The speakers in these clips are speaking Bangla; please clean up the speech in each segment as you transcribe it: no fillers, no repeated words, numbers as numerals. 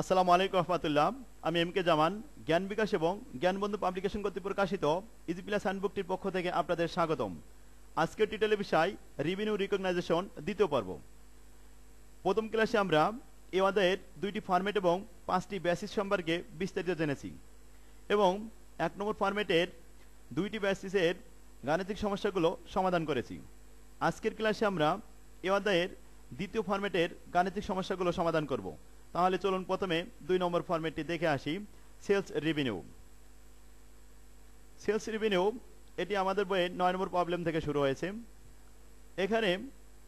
আসসালামু আলাইকুম রহমতুল্লাহ। আমি এম কে জামান, জ্ঞান বিকাশ এবং জ্ঞানবন্ধু পাবলিকেশন কর্তৃক প্রকাশিত ইজি প্লাস হ্যান্ডবুকটির পক্ষ থেকে আপনাদের স্বাগতম। আজকের টিটেলের বিষয় রেভিনিউ রিকগনাইজেশন দ্বিতীয় পর্ব। প্রথম ক্লাসে আমরা এই অধ্যায়ের দুইটি ফরম্যাট এবং 5টি বেসিস সম্পর্কে বিস্তারিত জেনেছি এবং 1 নম্বর ফরম্যাটের দুইটি বেসিসের গাণিতিক সমস্যাগুলো সমাধান করেছি। আজকের ক্লাসে আমরা এই অধ্যায়ের দ্বিতীয় ফরম্যাটের গাণিতিক সমস্যাগুলো সমাধান করব। তাহলে চলুন প্রথমে 2 নম্বর ফরম্যাটটি দেখে আসি। Sales revenue. সেলস রেভিনিউ এটি আমাদের বইয়ের 9 নম্বর প্রবলেম থেকে শুরু হয়েছে। এখানে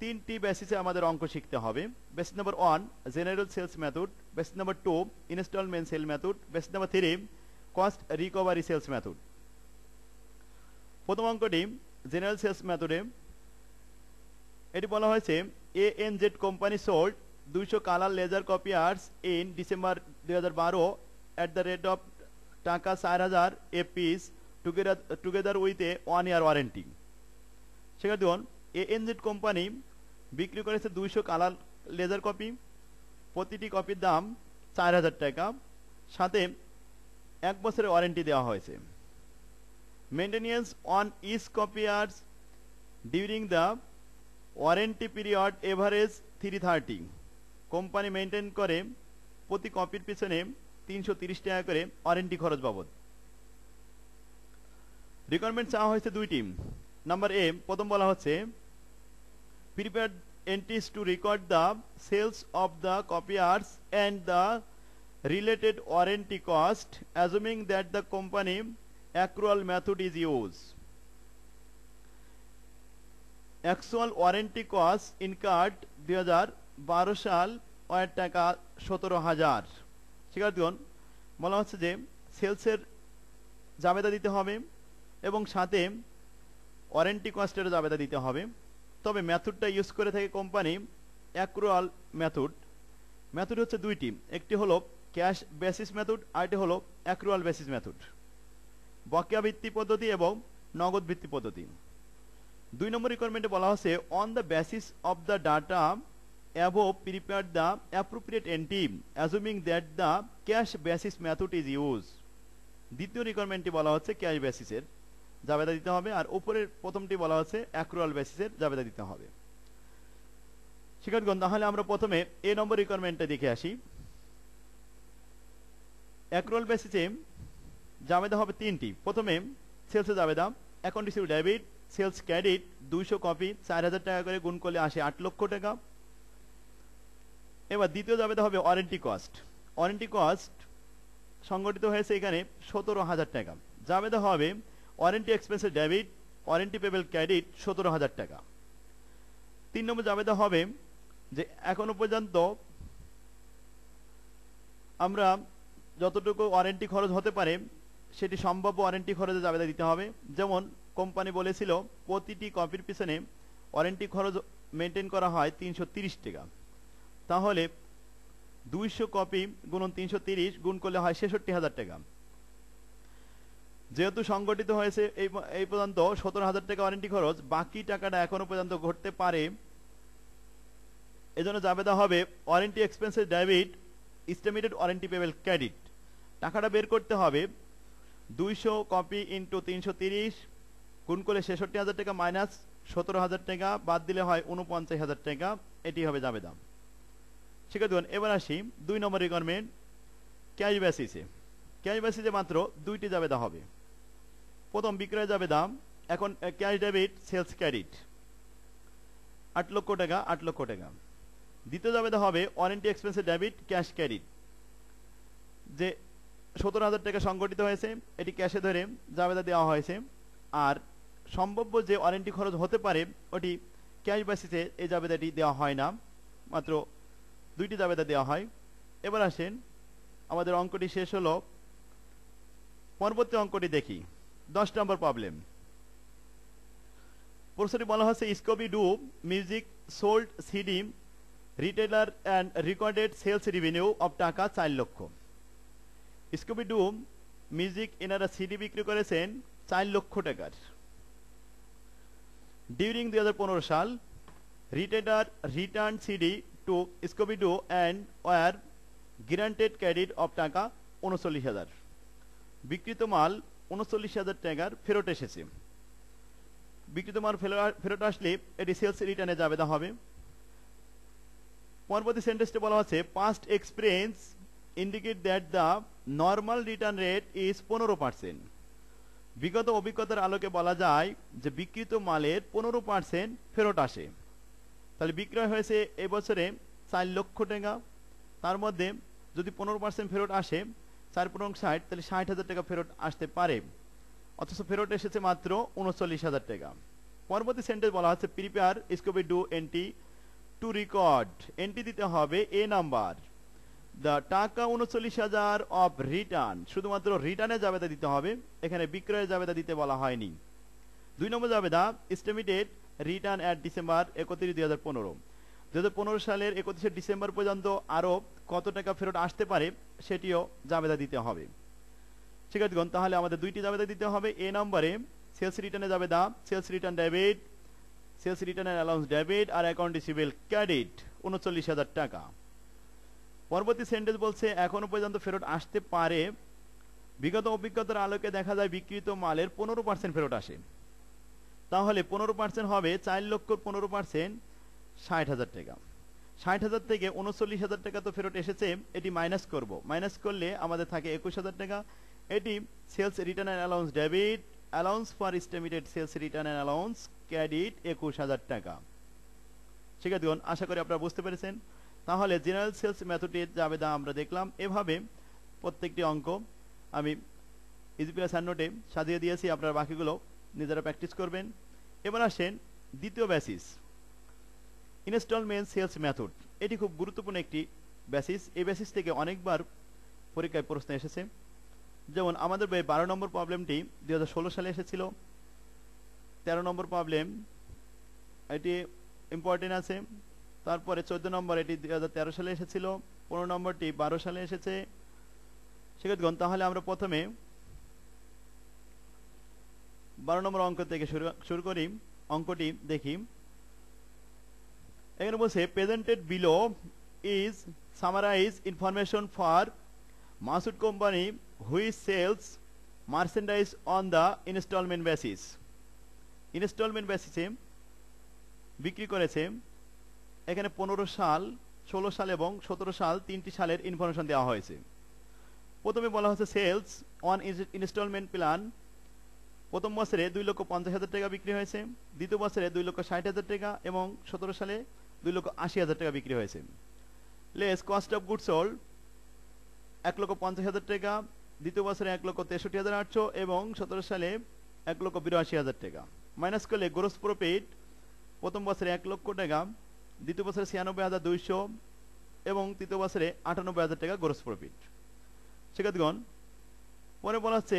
তিনটি বেসিসে আমাদের অঙ্ক শিখতে হবে। Basis number 1 general sales method, basis number 2 instalment sale method, basis number 3 cost recovery sales method. প্রথম অঙ্কটি জেনারেল সেলস মেথডে। এটি বলা হয়েছে ANZ company sold 200 colour laser copiers in December 2012 at the rate of taka 4000 a piece together with a 1 year warranty. সেখানে দেখুন ANZ কোম্পানি বিক্রি করেছে 200 কালার লেজার কপি, প্রতিটি কপির দাম 4000 টাকা, সাথে 1 বছরের ওয়ারেন্টি দেওয়া হয়েছে। Maintenance on each copiers during the warranty period average 330। Company maintain করে প্রতি কপির পিছনে 330 টাকা করে ওয়ারেন্টি খরচ বাবদ। রিকোয়ারমেন্ট চাওয়া হয়েছে দুইটি। নাম্বার এ, প্রথম বলা হচ্ছে prepare entries to record the sales of the copiers and the related warranty cost assuming that the company accrual method is use. Actual warranty cost incurred 2012 সাল ওয়ার টাকা 17,000। শিক্ষার্থীগণ, বলা হচ্ছে যে সেলসের জাবেদা দিতে হবে এবং সাথে ওয়ারেন্টি কস্টের জাবেদা দিতে হবে। তবে মেথডটা ইউজ করে থাকে কোম্পানি অ্যাক্রুয়াল মেথড। মেথড হচ্ছে দুইটি, একটি হলো ক্যাশ বেসিস মেথড, আরেকটি হলো অ্যাক্রুয়াল বেসিস মেথড। বকেয়া ভিত্তি পদ্ধতি এবং নগদ ভিত্তি পদ্ধতি। 2 নম্বর রিকোয়ারমেন্টে বলা হচ্ছে on the basis of the data above prepare the appropriate entry assuming that the cash basis method is used। দ্বিতীয় রিকোয়ারমেন্টটি বলা হচ্ছে ক্যাশ বেসিসের জাবেদা দিতে হবে, আর উপরের প্রথমটি বলা হচ্ছে অ্যাক্রুয়াল বেসিসের জাবেদা দিতে হবে। শিক্ষার্থীগণ, তাহলে আমরা প্রথমে এ নম্বর রিকোয়ারমেন্টটা দেখে আসি। অ্যাক্রুয়াল বেসিসে জাবেদা হবে তিনটি। প্রথমে সেলসে জাবেদা, account receive debit, sales credit 200 copy 4000 টাকা করে গুণ করলে আসে 8 লক্ষ টাকা। এবার দ্বিতীয় জাবেদা হবে ওয়ারেন্টি কস্ট। ওয়ারেন্টি কস্ট সংগঠিত হয়েছে এখানে 17,000 টাকা। জাবেদা হবে ওয়ারেন্টি এক্সপেন্সের ডেবিট, ওয়ারেন্টি পেবেল ক্রেডিট 17,000 টাকা। 3 নম্বর জাবেদা হবে যে এখনো পর্যন্ত আমরা যতটুকু ওয়ারেন্টি খরচ হতে পারে সেটি সম্ভাব্য ওয়ারেন্টি খরচে জাবেদা দিতে হবে। যেমন কোম্পানি বলেছিল প্রতিটি কপির পিছনে ওয়ারেন্টি খরচ মেনটেন করা হয় 330 টাকা। তাহলে 200 কপি গুণন 330 গুণ করলে হয় 66,000 টাকা। যেহেতু সংগঠিত হয়েছে এই পর্যন্ত 17,000 টাকা ওয়ারেন্টি খরচ, বাকি টাকাটা এখনো পর্যন্ত ঘটতে পারে। এজন্য জাবেদা হবে warranty expenses debit, estimated warranty payable credit. টাকাটা বের করতে হবে 200 কপি ইন্টু 330 গুণ করলে 66,000 টাকা মাইনাস 17,000 টাকা বাদ দিলে হয় 49,000 টাকা। এটি হবে জাবেদা। শিক্ষার্থীগণ, এবার আসি 2 নম্বর রিকোয়ারমেন্ট ক্যাশ বেসিসে। ক্যাশ বেসিসে মাত্র দুইটি জাবেদা হবে। প্রথম বিক্রয় জাবেদা, এখন ক্যাশ ডেবিট সেলস ক্রেডিট 8 লক্ষ টাকা 8 লক্ষ টাকা। দ্বিতীয় জাবেদা হবে ওয়ারেন্টি এক্সপেন্সের ডেবিট ক্যাশ ক্রেডিট, যে 17,000 টাকা সংগঠিত হয়েছে, এটি ক্যাশে ধরে জাবেদা দেওয়া হয়েছে। আর সম্ভাব্য যে ওয়ারেন্টি খরচ হতে পারে ওটি ক্যাশ বেসিসে এই জাবেদাটি দেওয়া হয় না, মাত্র দুইটি জাবেদা দেওয়া হয়। এবার আসেন আমাদের অঙ্কটি শেষ হলো। পরবর্তী অঙ্কটি দেখি। 10 নম্বর প্রবলেম। প্রশ্নটি বলা হচ্ছে Scooby Doo music sold CD retailer and recorded sales revenue of টাকা 4 লক্ষ। স্কোবি ডু মিউজিক এনারা সিডি বিক্রি করেছেন 4 লক্ষ টাকার ডিউরিং 2015 সাল। Retailer return CD to Scooby-Doo and were guaranteed credit of টাকা 39,000, বিক্রিত মাল 39,000 টাকার ফেরত এসেছে। বিক্রিত মাল ফেরত আসলে এটি সেলস রিটার্নে জাবেদা হবে। পরবর্তী সেন্টেন্সটা বলা হচ্ছে past experience indicate that the normal return rate is 15%। বিগত অভিজ্ঞতার আলোকে বলা যায় যে বিক্রিত মালের 15% ফেরত আসে। তাহলে বিক্রয় হয়েছে এবছরে 4 লক্ষ টাকা, তার মধ্যে যদি 15% ফেরত আসে 4×60, তাহলে 60,000 টাকা ফেরত আসতে পারে, অথচ ফেরত এসেছে মাত্র 39,000 টাকা। পরবর্তী সেন্টেন্স বলা হচ্ছে প্রিপেয়ার স্কোপে ডু এন্ট্রি টু রেকর্ড। এন্ট্রি দিতে হবে এ নাম্বার দ্য টাকা 39,000 অফ রিটার্ন, শুধুমাত্র রিটার্নে জাবেদা দিতে হবে, এখানে বিক্রয়ের জাবেদা দিতে বলা হয়নি। 2 নম্বর জাবেদা এস্টিমেটেড রিটার্ন অ্যাট ডিসেম্বর 31, 2015। 2015 সালের 31 ডিসেম্বর পর্যন্ত আরো কত টাকা ফেরত আসতে পারে সেটিও জাবেদা দিতে হবে। শিক্ষার্থীগণ, তাহলে আমাদের 2টি জাবেদা দিতে হবে। এ নম্বরে সেলস রিটার্নে জাবেদা sales return debit, sales return allowance debit আর অ্যাকাউন্ট রিসিভেবল ক্রেডিট 39,000 টাকা। পরবর্তী সেন্টেন্স বলছে এখনো পর্যন্ত ফেরত আসতে পারে, বিগত অভিজ্ঞতার আলোকে দেখা যায় বিক্রিত মালের 15% ফেরত আসে। তাহলে 15% হবে 4 লক্ষর 15% 60,000 টাকা। 60,000 থেকে 39,000 টাকা তো ফেরত এসেছে, এটি মাইনাস করব। মাইনাস করলে আমাদের থাকে 21,000 টাকা। এটি sales return and allowance debit, allowance for estimated sales return and allowance credit 21,000 টাকা। শিক্ষার্থীগণ, আশা করি আপনারা বুঝতে পেরেছেন। তাহলে জেনারেল সেলস মেথডের জাবেদা আমরা দেখলাম। এভাবে প্রত্যেকটি অঙ্ক আমি ইজিপ্লাস নোটে সাজিয়ে দিয়েছি, আপনারা বাকিগুলো নিজেরা প্র্যাকটিস করবেন। এবার আসেন দ্বিতীয় বেসিস, ইনস্টলমেন্ট সেলস মেথড। এটি খুব গুরুত্বপূর্ণ একটি বেসিস। এই বেসিস থেকে অনেকবার পরীক্ষায় প্রশ্ন এসেছে। যেমন আমাদের 12 নম্বর প্রবলেমটি 2016 সালে এসেছিল। 13 নম্বর প্রবলেম এটি ইম্পর্টেন্ট আছে। তারপরে 14 নম্বর এটি 2013 সালে এসেছিল। 15 নম্বরটি 12 সালে এসেছে। শিক্ষার্থীগণ, তাহলে আমরা প্রথমে 12 নম্বর অঙ্ক থেকে শুরু করি। অঙ্কটি দেখি। এখানে বলছে presented below is summarize information for Masud company which sales merchandise on the installment basis. Installment বেসিসে বিক্রি করেছে। এখানে 15 সাল, 16 সাল এবং 17 সাল 3টি সালের ইনফরমেশন দেওয়া হয়েছে। প্রথমে বলা হচ্ছে সেলস অন ইনস্টলমেন্ট প্ল্যান। প্রথম বছরে 2,50,000 টাকা বিক্রি হয়েছে, দ্বিতীয় বছরে 2,60,000 টাকা এবং 17 সালে 2,80,000 টাকা বিক্রি হয়েছে। Less cost of goods sold 1,50,000 টাকা, দ্বিতীয় বছরে 1,63,800 এবং 17 সালে 1,82,000 টাকা। মাইনাস করলে গ্রোস প্রফিট প্রথম বছরে 1 লক্ষ টাকা, দ্বিতীয় বছরে 96,200 এবং তৃতীয় বছরে 98,000 টাকা গ্রোস প্রফিট। শিক্ষার্থীগণ, পরে বলা হচ্ছে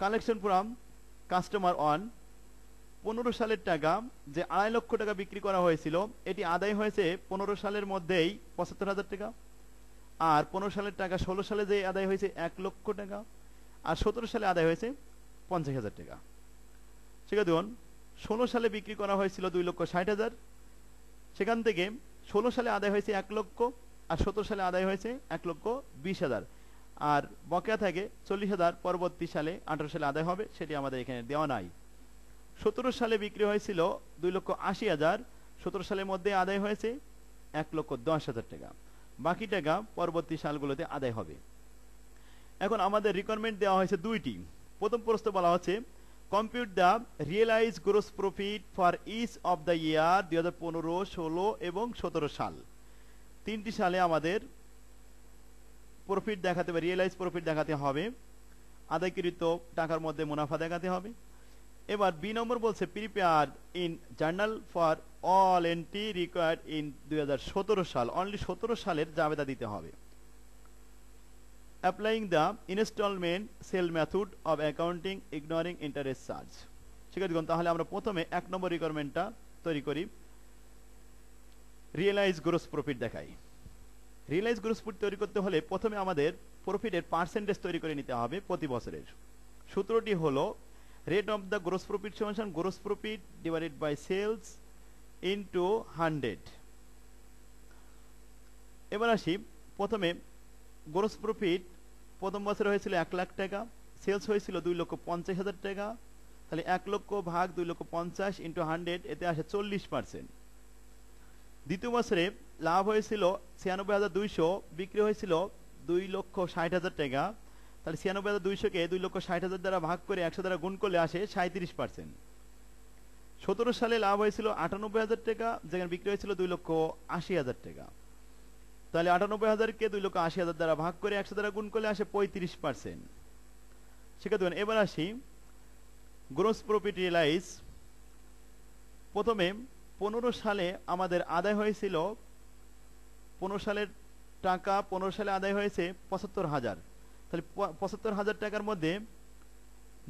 কালেকশন ফ্রম কাস্টমার অন 15 সালের টাকা যে 2.5 লক্ষ টাকা বিক্রি করা হয়েছিল, এটি আদায় হয়েছে 15 সালের মধ্যেই 75,000 টাকা। আর 15 সালের টাকা 16 সালে যে আদায় হয়েছে 1 লক্ষ টাকা, আর 17 সালে আদায় হয়েছে 50,000 টাকা। শিক্ষার্থীগণ, 16 সালে বিক্রি করা হয়েছিল 2,60,000, সেখান থেকে 16 সালে আদায় হয়েছে 1 লক্ষ, আর 17 সালে আদায় হয়েছে 1,20,000, আর বকেয়া থাকে 40,000 পরবর্তী সালে 18 সালে আদায় হবে, সেটি আমাদের এখানে দেওয়া নাই। 17 সালে বিক্রি হয়েছিল 2,80,000, 17 সালের মধ্যে আদায় হয়েছে 1,10,000 টাকা। বাকি টাকা পরবর্তী সালগুলোতে আদায় হবে। এখন আমাদের রিকোয়ারমেন্ট দেওয়া হয়েছে 2টি। প্রথম প্রশ্ন বলা হচ্ছে compute the realize gross profit for each of the year 2015, 16 এবং 17 সাল। 3টি সালে আমাদের প্রফিট দেখাতে হবে, রিয়েলাইজ প্রফিট দেখাতে হবে, আদায়কৃত টাকার মধ্যে মুনাফা দেখাতে হবে। এবার বি নম্বর বলছে prepare in journal for all entry required in 2017 সাল। অনলি 17 সালের জাবেদা দিতে হবে। Applying the installment sale method of accounting ignoring interest charge. শিক্ষার্থীগণ, তাহলে আমরা প্রথমে 1 নম্বর রিকোয়ারমেন্টটা তৈরি করি। রিয়েলাইজ গ্রোস প্রফিট দেখাই। রিয়েলাইজ গ্রোস প্রফিট তৈরি করতে হলে প্রথমে আমাদের প্রফিটের পার্সেন্টেজ তৈরি করে নিতে হবে প্রতি বছরের। সূত্রটি হলো rate of the gross profit সমান gross profit divided by sales into 100। এবার আসি প্রথমে গ্রোস প্রফিট প্রথম বছরে হয়েছিল 1,00,000 টাকা, সেলস হয়েছিল 2,50,000 টাকা, তাহলে 1 লক্ষ ভাগ 2,50,000 ইন্টু 100, এতে আসে 40%। দ্বিতীয় বছরে লাভ হয়েছিল 96,200, বিক্রি হয়েছিল 2,60,000 টাকা, তাহলে 96,200-কে 2,60,000 দ্বারা ভাগ করে 100 দ্বারা গুণ করলে আসে 37%। 17 সালে লাভ হয়েছিল 98,000 টাকা, যেখানে বিক্রি হয়েছিল 2,80,000 টাকা, তাহলে 98,000-কে 2,80,000 দ্বারা ভাগ করে 100 দ্বারা গুণ করলে আসে 35%। শিক্ষার্থীগণ, এবার আসি গ্রোস প্রফিট রিয়েলাইজ। প্রথমে 15 সালে আমাদের আদায় হয়েছিল 15 সালের টাকা 15 সালে আদায় হয়েছে 75,000, তাহলে 75,000 টাকার মধ্যে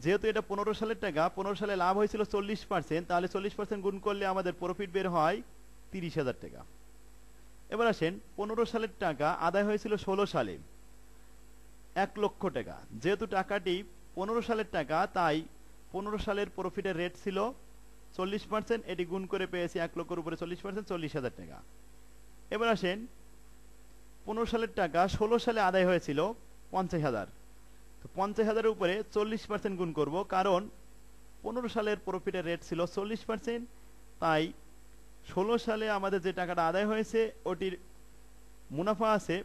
যেহেতু এটা 15 সালের টাকা, 15 সালে লাভ হয়েছিল 40%, তাহলে 40% গুণ করলে আমাদের প্রফিট বের হয় 30,000 টাকা। এবার আসেন 15 সালের টাকা আদায় হয়েছিল 16 সালে 1 লক্ষ টাকা, যেহেতু টাকাটি 15 সালের টাকা, তাই 15 সালের প্রফিটের রেট ছিল 40%, এটি গুণ করে পেয়েছি 1 লক্ষের উপরে 40%, 40,000 টাকা। এবার আসেন 15 সালের টাকা 16 সালে আদায় হয়েছিল 50,000, তো 50,000-এর উপরে 40% গুণ করব, কারণ 15 সালের প্রফিটের রেট ছিল 40%, তাই 16 সালে আমাদের যে টাকাটা আদায় হয়েছে ওটির মুনাফা আছে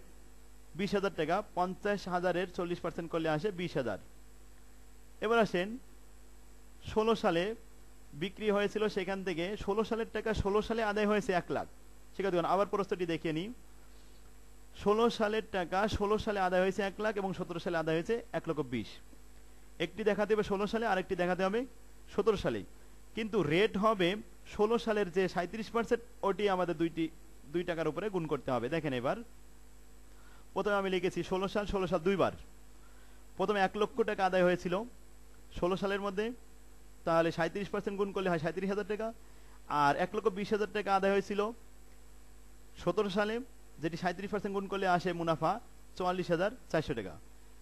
20,000 টাকা, 50,000-এর 40% করলে আসে 20,000। এবার আসেন 16 সালে বিক্রি হয়েছিল, সেখান থেকে 16 সালের টাকা 16 সালে আদায় হয়েছে 1,00,000। শিক্ষার্থীগণ, আবার প্রশ্নটি দেখে নিই। 16 সালের টাকা 16 সালে আদায় হয়েছে 1,00,000 এবং 17 সালে আদায় হয়েছে 1,20,000। একটি দেখাতে হবে 16 সালে, আরেকটি দেখাতে হবে 17 সালে, কিন্তু রেট হবে 16 সালের যে 37%, ওটি আমাদের দুই টাকার উপরে গুণ করতে হবে। দেখেন, এবার প্রথমে আমি লিখেছি 16 সাল দুইবার। প্রথমে 1 লক্ষ টাকা আদায় হয়েছিল 16 সালের মধ্যে, তাহলে 37% গুণ করলে হয় 37,000 টাকা, আর 1,20,000 টাকা আদায় হয়েছিল 17 সালে, যেটি 37% গুণ করলে আসে মুনাফা 44,400 টাকা।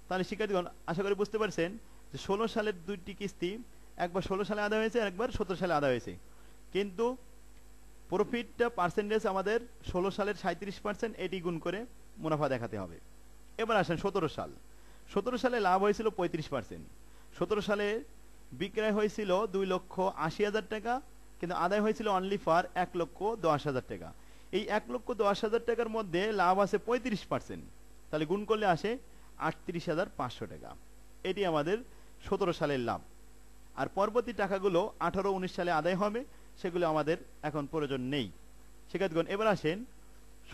তাহলে শিক্ষার্থীগণ, আশা করি বুঝতে পারছেন যে 16 সালের দুইটি কিস্তি, একবার 16 সালে আদায় হয়েছে, একবার 17 সালে আদায় হয়েছে, কিন্তু প্রফিটটা পার্সেন্টেজ আমাদের 16 সালের 37%, এটি গুণ করে মুনাফা দেখাতে হবে। এবার আসেন 17 সাল। 17 সালে লাভ হয়েছিল 35%। 17 সালে বিক্রয় হয়েছিল 2,80,000 টাকা, কিন্তু আদায় হয়েছিল অনলি ফর 1,10,000 টাকা। এই 1,10,000 টাকার মধ্যে লাভ আছে 35%, তাহলে গুণ করলে আসে 38,500 টাকা। এটি আমাদের 17 সালের লাভ। আর পরবর্তী টাকাগুলো 18-19 সালে আদায় হবে, সেগুলো আমাদের এখন প্রয়োজন নেই। শিক্ষার্থীগণ, এবার আসেন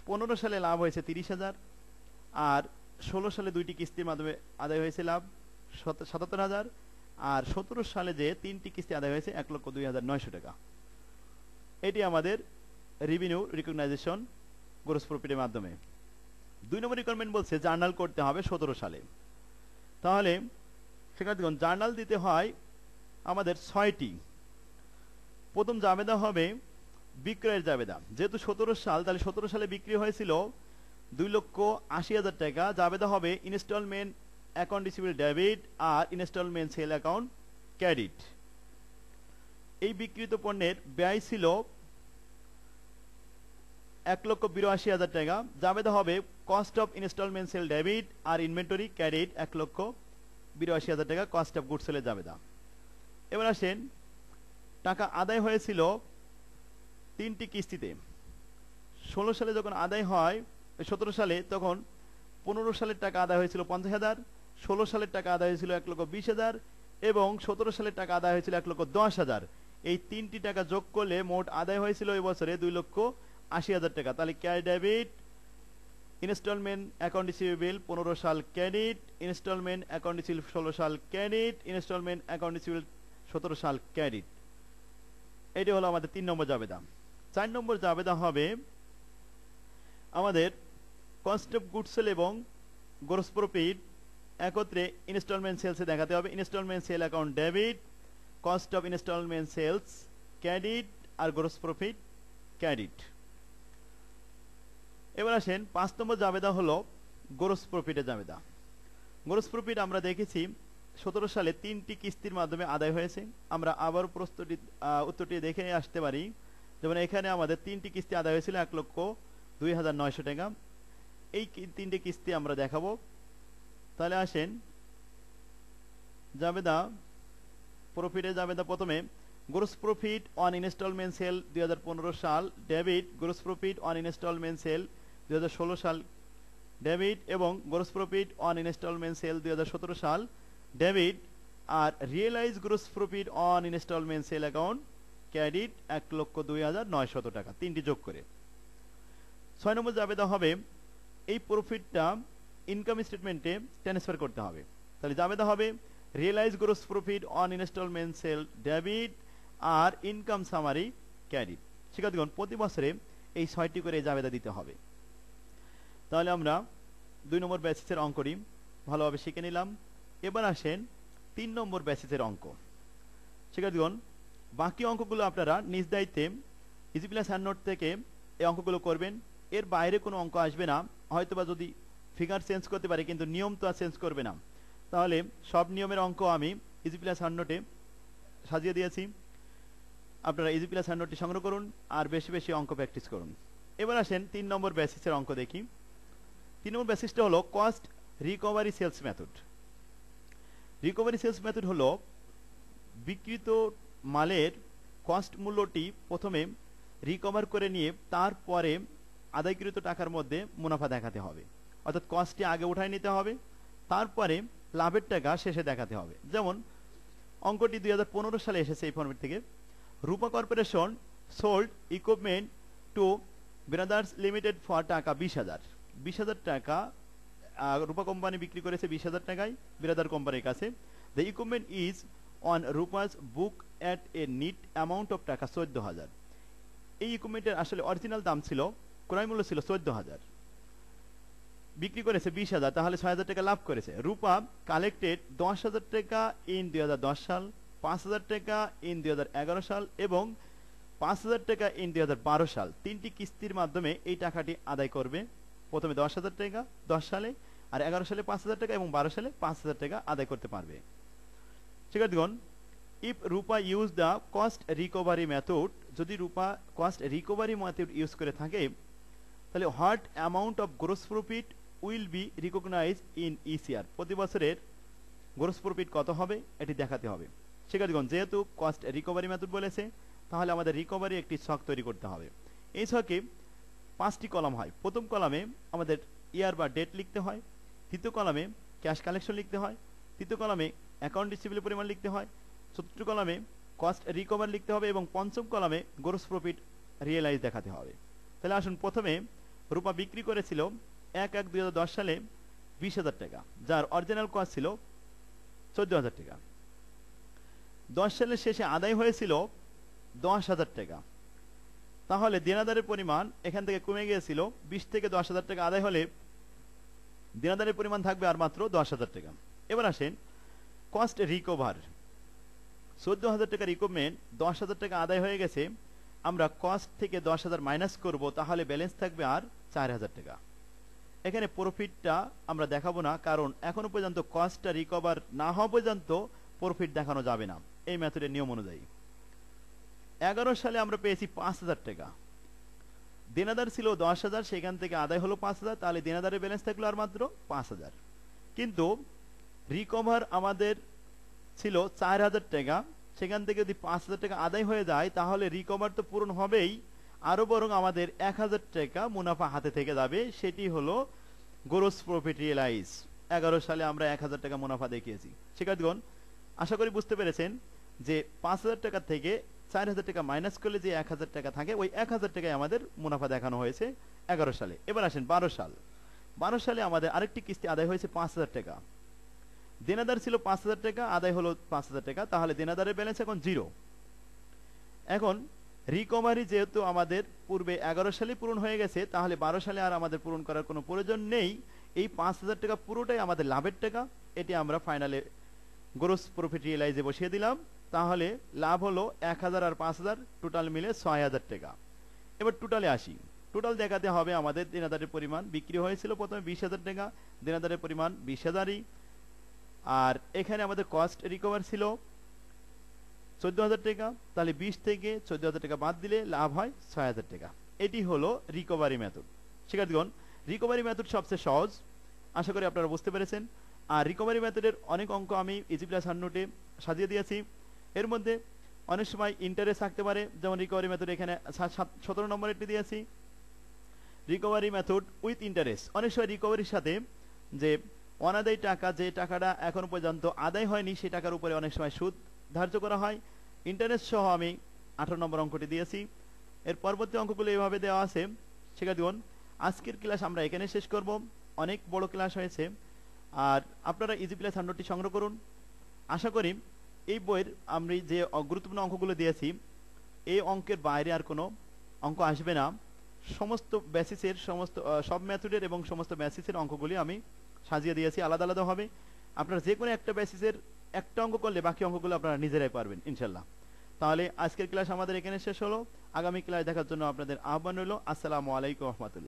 15 সালে লাভ হয়েছে 30,000, আর 16 সালে দুইটি কিস্তির মাধ্যমে আদায় হয়েছে লাভ 77,000, আর 17 সালে যে 3টি কিস্তি আদায় হয়েছে 1,02,900 টাকা। এটি আমাদের রেভিনিউ রিকগনাইজেশন গ্রোস প্রফিটের মাধ্যমে। 2 নম্বর রিকোয়ারমেন্ট বলছে জার্নাল করতে হবে 17 সালে। তাহলে শিক্ষার্থীগণ, জার্নাল দিতে হয় আমাদের 6টি। প্রথম জাবেদা হবে বিক্রয়ের জাবেদা। যেহেতু 17 সাল, তাহলে 17 সালে বিক্রি হয়েছিল 2,80,000 টাকা, জাবেদা হবে ইনস্টলমেন্ট অ্যাকাউন্ট রিসিভেবল ডেবিট আর ইনস্টলমেন্ট সেল অ্যাকাউন্ট ক্রেডিট। এই বিক্রিত পণ্যের ব্যয় ছিল 1,82,000 টাকা, জাবেদা হবে cost of installment sale debit আর ইনভেন্টরি ক্রেডিট 1,82,000 টাকা, কস্ট অফ গুডস সেলের জাবেদা। এবার আসেন, টাকা আদায় হয়েছিল 3টি কিস্তিতে। 16 সালে যখন আদায় হয় 17 সালে, তখন 15 সালের টাকা আদায় হয়েছিল 50,000, 16 সালের টাকা আদায় হয়েছিল 1,20,000 এবং 17 সালের টাকা আদায় হয়েছিল 1,10,000। এই 3টি টাকা যোগ করলে মোট আদায় হয়েছিল এই বছরে 2,80,000 টাকা। তাহলে cash debit, installment account receivable 15 সাল ক্রেডিট, ইনস্টলমেন্ট অ্যাকাউন্ট রিসিভেবল 16 সাল ক্রেডিট, ইনস্টলমেন্ট অ্যাকাউন্ট রিসিভেবল 17 সাল ক্রেডিট। এটি হলো আমাদের 3 নম্বর জাবেদা। 4 নম্বর জাবেদা হবে আমাদের কস্ট অফ গুডস সেল এবং গ্রোস প্রফিট একত্রে ইনস্টলমেন্ট সেলসে দেখাতে হবে। Installment sale account debit, cost of installment sales credit আর গ্রোস প্রফিট ক্রেডিট। এবার আসেন 5 নম্বর জাবেদা হলো গ্রোস প্রফিটের জাবেদা। গ্রোস প্রফিট আমরা দেখেছি 17 সালে 3টি কিস্তির মাধ্যমে আদায় হয়েছে। আমরা আবার উত্তরটি দেখে আসতে পারি। যেমন এখানে আমাদের 3টি কিস্তি আদায় হয়েছিল 1,02,900 টাকা। এই তিনটে কিস্তি আমরা দেখাবো। তাহলে আসেন জাবেদা প্রফিটে জাবেদা প্রথমে gross profit on installment sale 2015 সাল debit, gross profit on installment sale 2016 সাল ডেবিট এবং gross profit on installment sale 2017 সাল ডেবিট, আর realize gross profit on installment sale account credit 1,02,900 টাকা, তিনটি যোগ করে। 6 নম্বর জাবেদা হবে এই প্রফিটটা ইনকাম স্টেটমেন্টে ট্রান্সফার করতে হবে। তাহলে জাবেদা হবে realise gross profit on installment sale debit আর ইনকাম সামারি ক্রেডিট। শিক্ষার্থীগণ প্রতি বছরে এই 6টি করে জাবেদা দিতে হবে। তাহলে আমরা 2 নম্বর বেসিসের অঙ্কটি ভালোভাবে শিখে নিলাম। এবার আসেন 3 নম্বর বেসিসের অঙ্ক। শিক্ষার্থীগণ বাকি অঙ্কগুলো আপনারা নিজ দায়িত্বে ইজি প্লাস হ্যান্ড নোট থেকে এই অঙ্কগুলো করবেন। এর বাইরে কোনো অঙ্ক আসবে না, হয়তোবা যদি ফিগার চেঞ্জ করতে পারে, কিন্তু নিয়ম তো আর চেঞ্জ করবে না। তাহলে সব নিয়মের অঙ্ক আমি ইজি প্লাস হ্যান্ড নোটে সাজিয়ে দিয়েছি, আপনারা ইজি প্লাস হ্যান্ড নোটটি সংগ্রহ করুন আর বেশি বেশি অঙ্ক প্র্যাকটিস করুন। এবার আসেন 3 নম্বর বেসিসের অঙ্ক দেখি। 3 নম্বর বেসিসটা হলো cost recovery sales method. Recovery sales method হলো বিক্রিত মালের কস্ট মূল্যটি প্রথমে রিকভার করে নিয়ে তারপরে আদায়কৃত টাকার মধ্যে মুনাফা দেখাতে হবে, অর্থাৎ কস্টটি আগে উঠায় নিতে হবে, তারপরে লাভের টাকা শেষে দেখাতে হবে। যেমন অঙ্কটি 2015 সালে এসেছে এই ফর্মেট থেকে। Rupa corporation sold equipment to brothers limited for টাকা 20,000। 20,000 টাকা রূপা কোম্পানি বিক্রি করেছে 20,000 টাকায় ব্রাদার কোম্পানির কাছে। The equipment is on Rupa's book at a net amount of টাকা 14,000। এই ইকুইপমেন্টের আসলে অরিজিনাল দাম ছিল, ক্রয় মূল্য ছিল 14,000, বিক্রি করেছে 20,000, তাহলে 6,000 টাকা লাভ করেছে। রূপা কালেক্টেড 10,000 টাকা ইন 2010 সাল, 5,000 টাকা ইন 2011 সাল এবং 5,000 টাকা ইন 2012 সাল। 3টি কিস্তির মাধ্যমে এই টাকাটি আদায় করবে। প্রথমে 10,000 টাকা 10 সালে, আর 11 সালে 5,000 টাকা এবং 12 সালে 5,000 টাকা আদায় করতে পারবে। শিক্ষার্থীগণ if Rupa use the cost recovery method, যদি Rupa cost recovery method use করে থাকে তাহলে what amount of gross profit will be recognise in each year, প্রতি বছরের গ্রোস প্রফিট কত হবে এটি দেখাতে হবে। শিক্ষার্থীগণ যেহেতু কস্ট রিকভারি মেথড বলেছে তাহলে আমাদের রিকভারি একটি ছক তৈরি করতে হবে। এই ছকে 5টি কলাম হয়। প্রথম কলামে আমাদের ইয়ার বা ডেট লিখতে হয়, দ্বিতীয় কলামে ক্যাশ কালেকশন লিখতে হয়, তৃতীয় কলামে অ্যাকাউন্ট রিসিভেবল পরিমাণ লিখতে হয়, চতুর্থ কলামে কস্ট রিকভার লিখতে হবে এবং পঞ্চম কলামে গ্রোস প্রফিট রিয়েলাইজ দেখাতে হবে। তাহলে আসুন প্রথমে রূপা বিক্রি করেছিল 1/1/2010 সালে 20,000 টাকা, যার অরিজিনাল কস্ট ছিল 14,000 টাকা। 10 সালের শেষে আদায় হয়েছিল 10,000 টাকা, তাহলে দেনাদারের পরিমাণ এখান থেকে কমে গিয়েছিল। 20 থেকে 10,000 টাকা আদায় হলে দেনাদারের পরিমাণ থাকবে আর মাত্র 10,000 টাকা। এবার আসেন কস্ট রিকভার। 14,000 টাকার ইকুইপমেন্ট 10,000 টাকা আদায় হয়ে গেছে, আমরা কস্ট থেকে 10,000 মাইনাস করব, তাহলে ব্যালেন্স থাকবে আর 4,000 টাকা। এখানে প্রফিটটা আমরা দেখাবো না, কারণ এখনো পর্যন্ত কস্টটা রিকভার না হওয়া পর্যন্ত প্রফিট দেখানো যাবে না এই মেথডের নিয়ম অনুযায়ী। 11 সালে আমরা পেয়েছি 5,000 টাকা, দেনাদার ছিল 10,000, সেখান থেকে আদায় হলো 5,000, তাহলে দেনাদারের ব্যালেন্স থাকলো আর মাত্র 5,000। কিন্তু রিকভার আমাদের ছিল 4,000 টাকা, সেখান থেকে যদি 5,000 টাকা আদায় হয়ে যায় তাহলে রিকভার তো পূরণ হবেই, আরো বরং আমাদের 1,000 টাকা মুনাফা হাতে থেকে যাবে, সেটি হলো গ্রোস প্রফিট রিয়েলাইজ। 11 সালে আমরা 1,000 টাকা মুনাফা দেখিয়েছি। শিক্ষার্থীগণ আশা করি বুঝতে পেরেছেন যে 5,000 টাকা থেকে 4,000 টাকা মাইনাস করলে যে 1,000 টাকা থাকে ওই 1,000 টাকায় আমাদের মুনাফা দেখানো হয়েছে 11 সালে। এবার আসেন 12 সাল। 12 সালে আমাদের আরেকটি কিস্তি আদায় হয়েছে 5,000 টাকা, দেনাদার ছিল 5,000 টাকা, আদায় হলো 5,000 টাকা, তাহলে দেনাদারের ব্যালেন্স এখন 0। এখন রিকভারি যেহেতু আমাদের পূর্বে 11 সালে পূরণ হয়ে গেছে, তাহলে 12 সালে আর আমাদের পূরণ করার কোনো প্রয়োজন নেই। এই 5,000 টাকা পুরোটাই আমাদের লাভের টাকা, এটি আমরা ফাইনালে গ্রোস প্রফিট রিয়েলাইজে বসিয়ে দিলাম। তাহলে লাভ হলো 1,000 আর 5,000 টোটাল মিলে 6,000 টাকা। এবার টোটালে আসি। টোটাল দেখাতে হবে আমাদের দেনাদারের পরিমাণ। বিক্রি হয়েছিল প্রথমে 20,000 টাকা, দেনাদারের পরিমাণ 20,000ই, আর এখানে আমাদের কস্ট রিকভার ছিল 14,000 টাকা, তাহলে 20 থেকে 14,000 টাকা বাদ দিলে লাভ হয় 6,000 টাকা। এটি হলো রিকভারি মেথড। শিক্ষার্থীগণ রিকভারি মেথড সবচেয়ে সহজ, আশা করি আপনারা বুঝতে পেরেছেন। আর রিকভারি মেথডের অনেক অঙ্ক আমি ইজি প্লাস হান্ড নোটে সাজিয়ে দিয়েছি। এর মধ্যে অনেক সময় ইন্টারেস্ট থাকতে পারে, যেমন রিকভারি মেথড এখানে 17 নম্বর একটি দিয়েছি, রিকভারি মেথড উইথ ইন্টারেস্ট। অনেক সময় রিকভারির সাথে যে অনাদায়ী টাকা, যে টাকাটা এখনো পর্যন্ত আদায় হয়নি, সেই টাকার উপরে অনেক সময় সুদ ধার্য করা হয়, ইন্টারেস্ট সহ আমি 18 নম্বর অঙ্কটি দিয়েছি। এর পরবর্তী অঙ্কগুলো এভাবে দেওয়া আছে। শিক্ষার্থীগণ, আজকের ক্লাস আমরা এখানে শেষ করব, অনেক বড় ক্লাস হয়েছে। আর আপনারা ইজি প্লাস হান্ড নোটটি সংগ্রহ করুন। আশা করি এই বইয়ের আমি যে গুরুত্বপূর্ণ অঙ্কগুলো দিয়েছি, এই অঙ্কের বাইরে আর কোনো অঙ্ক আসবে না। সমস্ত বেসিসের সব মেথডের এবং সমস্ত বেসিসের অঙ্কগুলি আমি সাজিয়ে দিয়েছি আলাদা আলাদা হবে। আপনারা যে কোনো একটা বেসিসের একটা অঙ্ক করলে বাকি অঙ্কগুলো আপনারা নিজেরাই পারবেন ইনশাল্লাহ। তাহলে আজকের ক্লাস আমাদের এখানে শেষ হলো। আগামী ক্লাস দেখার জন্য আপনাদের আহ্বান রইল। আসসালামু আলাইকুম রহমতুল্লাহ।